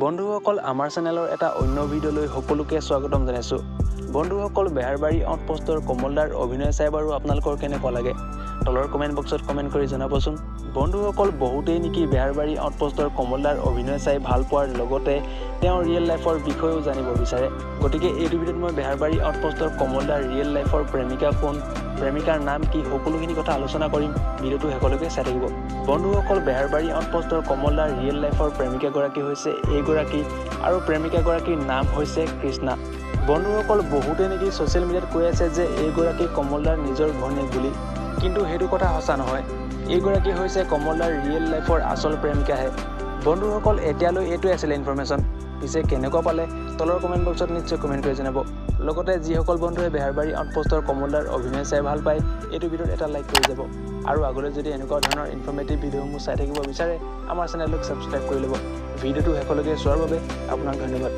বন্ধুসকল আমাৰ চেনেলৰ এটা অন্য ভিডিঅ'লৈ সকলোকে স্বাগতম জনাইছো। বন্ধুসকল বেহাৰবাৰী আউটপোষ্টৰ কমলদাৰ অভিনয় চাই বাৰু আপোনালোকৰ কেনেকুৱা লাগে তলৰ কমেন্ট বক্সত কমেন্ট কৰি জনাবচোন। বন্ধুসকল বহুতেই নেকি বেহাৰবাৰী আউটপোষ্টৰ কমলদাৰ অভিনয় চাই ভাল পোৱাৰ লগতে তেওঁৰ ৰিয়েল লাইফৰ বিষয়েও জানিব বিচাৰে। গতিকে এই ভিডিঅ'ত মই বেহাৰবাৰী আউটপোষ্টৰ কমলদাৰ ৰিয়েল লাইফৰ প্ৰেমিকা কোন, প্ৰেমিকাৰ নাম কি সকলোখিনি কথা আলোচনা কৰিম। ভিডিঅ'টো শেষলৈকে চাই থাকিব। বন্ধুসকল বেহাৰবাৰী আউটপোষ্টৰ কমলদাৰ ৰিয়েল লাইফৰ প্ৰেমিকাগৰাকী হৈছে এইগৰাকী আৰু প্ৰেমিকাগৰাকীৰ নাম হৈছে কৃষ্ণা। বন্ধুসকল বহুতে নেকি ছ'চিয়েল মিডিয়াত কৈ আছে যে এইগৰাকী কমলদাৰ নিজৰ ভনীয়েক বুলি, কিন্তু সেইটো কথা সঁচা নহয়। এইগৰাকী হৈছে কমলদাৰ ৰিয়েল লাইফৰ আচল প্ৰেমিকাহে। বন্ধুসকল এতিয়ালৈ এইটোৱে আছিলে ইনফৰমেশ্যন। পিছে কেনেকুৱা পালে তলৰ কমেণ্ট বক্সত নিশ্চয় কমেণ্ট কৰি জনাব। লগতে যিসকল বন্ধুৱে বেহাৰবাৰী আউটপোষ্টৰ কমলদাৰ অভিনয় চাই ভাল পায় এইটো ভিডিঅ'ত এটা লাইক কৰি যাব। আৰু আগলৈ যদি এনেকুৱা ধৰণৰ ইনফৰ্মেটিভ ভিডিঅ'সমূহ চাই থাকিব বিচাৰে আমাৰ চেনেলটোক ছাবস্ক্ৰাইব কৰি ল'ব। ভিডিঅ'টো শেষলৈকে চোৱাৰ বাবে আপোনাক ধন্যবাদ।